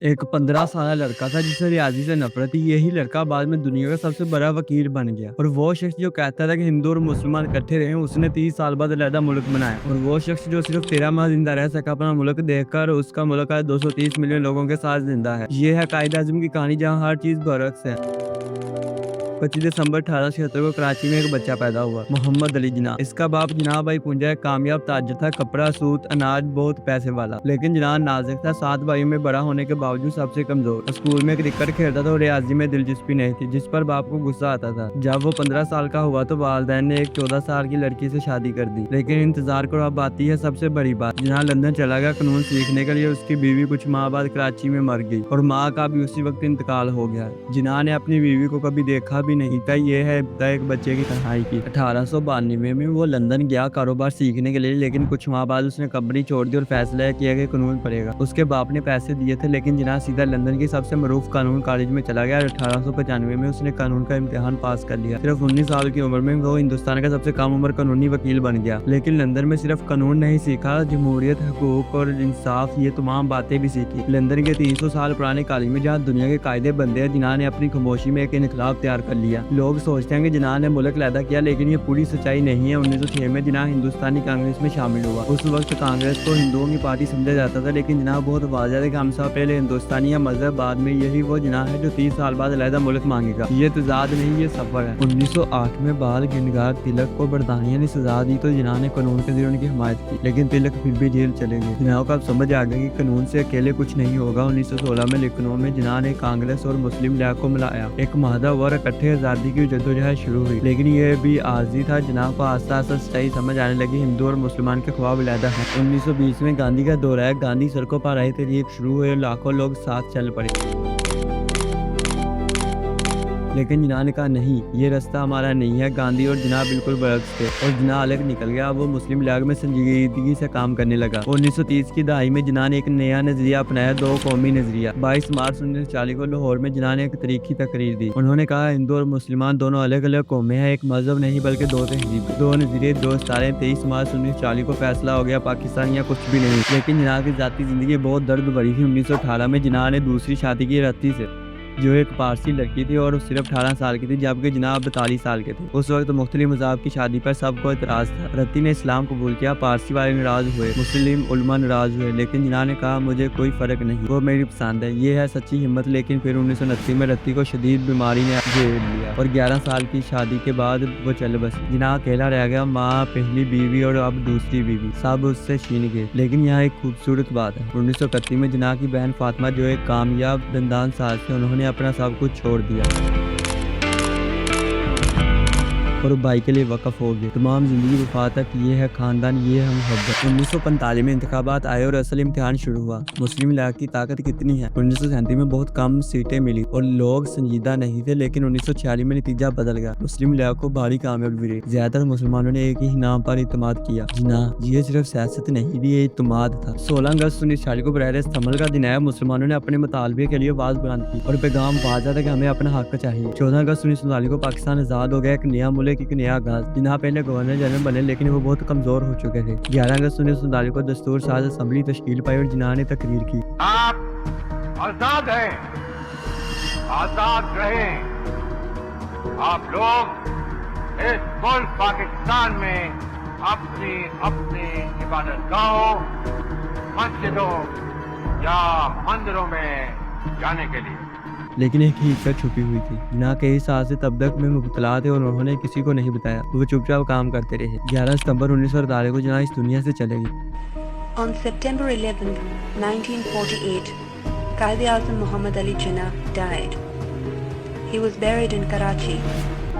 एक 15 साल लड़का था जिसे रियाजी से नफरत थी। यही लड़का बाद में दुनिया का सबसे बड़ा वकील बन गया। और वो शख्स जो कहता था कि हिंदू और मुसलमान इकट्ठे रहे, उसने 30 साल बाद अलहदा मुल्क बनाया। और वो शख्स जो सिर्फ 13 माह जिंदा रह सका अपना मुल्क देखकर, उसका मुल्क आज 230 मिलियन लोगों के साथ जिंदा है। ये है कायद आजम की कहानी, जहाँ हर चीज बरक्स है। 25 दिसंबर 1876 को कराची में एक बच्चा पैदा हुआ, मोहम्मद अली जिन्ना। इसका बाप जिन्ना भाई पुंजा एक कामयाब ताजर था, कपड़ा, सूत, अनाज, बहुत पैसे वाला। लेकिन जिन्ना नाजुक था, 7 भाइयों में बड़ा होने के बावजूद सबसे कमजोर। स्कूल में क्रिकेट खेलता था और रियाजी में दिलचस्पी नहीं थी, जिस पर बाप को गुस्सा आता था। जब वो 15 साल का हुआ तो वालिदैन ने एक 14 साल की लड़की से शादी कर दी। लेकिन इंतजार करो, अब आती है सबसे बड़ी बात। जिन्ना लंदन चला गया कानून सीखने के लिए। उसकी बीवी कुछ माह बाद कराची में मर गई और माँ का भी उसी वक्त इंतकाल हो गया। जिन्ना ने अपनी बीवी को कभी देखा भी नहीं था। ये है एक बच्चे की कहानी की। 1892 में वो लंदन गया कारोबार सीखने के लिए, लेकिन कुछ माह बाद उसने कंपनी छोड़ दी और फैसला किया कि कानून पढ़ेगा। उसके बाप ने पैसे दिए थे, लेकिन जिन्ना सीधा लंदन की सबसे मरूफ कानून कॉलेज में चला गया। 1895 में उसने कानून का इम्तिहान पास कर लिया। सिर्फ 19 साल की उम्र में वो हिंदुस्तान का सबसे कम उम्र कानूनी वकील बन गया। लेकिन लंदन में सिर्फ कानून नहीं सीखा, जमहूरियत, हुकूक और इंसाफ, ये तमाम बातें भी सीखी। लंदन के 300 साल पुराने कॉलेज में जहाँ दुनिया के कायदे बनते हैं, जिन्ना ने अपनी खामोशी में एक इनकलाब तैयार कर लिया। लोग सोचते हैं कि जिन्ना ने मुल्क पैदा किया, लेकिन ये पूरी सच्चाई नहीं है। 1906 में जिन्ना हिंदुस्तानी कांग्रेस में शामिल हुआ। उस वक्त कांग्रेस को हिंदुओं की पार्टी समझा जाता था, लेकिन जिन्ना बहुत वाज़ेह है कि हम सब पहले हिंदुस्तानी या मजहब, बाद में यही वो जिन्ना है जो 30 साल बाद अलहदा मुल्क मांगेगा। ये तजाद नहीं, ये सफर है। 1908 में बाल गिनगार तिलक को बरतानिया ने सजा दी तो जिन्ना ने कानून के जरिए उनकी हिमायत की, लेकिन तिलक फिर भी जेल चले गए। जिन्ना को अब समझ आ गया कि कानून से अकेले कुछ नहीं होगा। 1916 में लखनऊ में जिन्ना ने कांग्रेस और मुस्लिम लीग को मिलाया। एक माहदा और इकट्ठे आज़ादी की जद्दोजहद शुरू हुई, लेकिन ये भी आजी था। जिन्ना को आस्ता आस्ता सच्चाई समझ आने लगी, हिंदू और मुसलमान के ख्वाब अलहदा है। 1920 में गांधी का दौरा है। गांधी सड़कों पर आए थे, शुरू हुए, लाखों लोग साथ चल पड़े। लेकिन जिन्ना ने कहा नहीं, ये रास्ता हमारा नहीं है। गांधी और जिन्ना बिल्कुल बरक्स थे और जिन्ना अलग निकल गया। वो मुस्लिम लीग में संजीदगी से काम करने लगा। 1930 की दहाई में जिन्ना ने एक नया नजरिया अपनाया, दो कौमी नजरिया। 22 मार्च 1940 को लाहौर में जिन्ना ने एक तरीकी तकरीर दी। उन्होंने कहा, हिंदू और मुसलमान दोनों अलग अलग कौमें हैं, एक मजहब नहीं बल्कि दो तहजीब, दो नजरिए, दो सितारे। 23 मार्च 1940 को फैसला हो गया, पाकिस्तान या कुछ भी नहीं। लेकिन जिन्ना की जाती जिंदगी बहुत दर्द भरी थी। 1918 में जिन्ना ने दूसरी शादी की रत्ती से, जो एक पारसी लड़की थी और सिर्फ 18 साल की थी, जबकि जिन्ना 42 साल के थे। उस वक्त मुख्तलिफ मज़हब की शादी पर सबको एतराज था। रत्ती ने इस्लाम कबूल किया, पारसी वाले नाराज हुए, मुस्लिम उलमा नाराज हुए, लेकिन जिन्ना ने कहा मुझे कोई फर्क नहीं, वो मेरी पसंद है। ये है सच्ची हिम्मत। लेकिन फिर 1929 में रत्ती को शदीद बीमारी ने घेर लिया और 11 साल की शादी के बाद वो चल बसी। जिन्ना अकेला रह गया। माँ, पहली बीवी और अब दूसरी बीवी, सब उससे छीन गए। लेकिन यहाँ एक खूबसूरत बात है। 1931 में जिन्ना की बहन फातिमा, जो एक कामयाब दंदान साज थे, उन्होंने अपना सब कुछ छोड़ दिया और भाई के लिए वक़्फ़ हो गए। तमाम जिंदगी वफा तक ये है खानदान, ये है मोहब्बत। 1945 में इंतखाबात आए और असल इम्तिहान शुरू हुआ। मुस्लिम लीग की ताकत कितनी है। 1937 में बहुत कम सीटें मिली और लोग संजीदा नहीं थे, लेकिन 1946 में नतीजा बदल गया। मुस्लिम लीग को भारी कामयाबी मिली। ज्यादातर मुसलमानों ने एक ही नाम पर इत्मीनान किया, जिन्ना। ये सिर्फ सियासत नहीं थी, ये इत्मीनान था। 16 अगस्त 1946 को बरहर अमल का दिन आया। मुसलमानों ने अपने मुतालबे के लिए आवाज बुलंद की और पैगाम वाज़ेह था कि हमें अपना हक चाहिए। 14 अगस्त 1947 को पाकिस्तान आजाद हो गया, एक नया मुल्क, एक नया आगाज। जिन्ना पहले गवर्नर जनरल बने, लेकिन वो बहुत कमजोर हो चुके थे। 11 अगस्त 1947 को दस्तूर साज असम्बली तश्कील पाई और जिन्ना ने तकरीर की, आप आजाद हैं, आजाद रहें। आप लोग इस मुल्क पाकिस्तान में अपनी अपनी इबादतगाहों, मस्जिदों या मंदिरों में जाने के लिए। लेकिन एक ही हिकमत छुपी हुई थी। जिन्ना कई साल से तबदक में मुब्तला थे और उन्होंने किसी को नहीं बताया। वो चुपचाप काम करते रहे। 11 सितंबर 1948 को जिन्ना इस दुनिया से चले गए। On September 11, 1948, Quaid-e-Azam Muhammad Ali Jinnah died. He was buried in Karachi.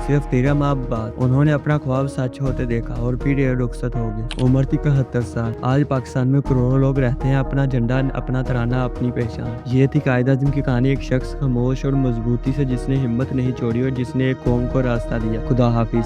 सिर्फ 13 माह बाद उन्होंने अपना ख्वाब सच होते देखा और फिर ये रुखसत हो गए। उम्र थी 71 साल। आज पाकिस्तान में करोड़ों लोग रहते हैं, अपना झंडा, अपना तराना, अपनी पहचान। ये थी कायद आज़म की कहानी, एक शख्स खामोश और मजबूती से जिसने हिम्मत नहीं छोड़ी और जिसने एक कौम को रास्ता दिया। खुदा हाफिज।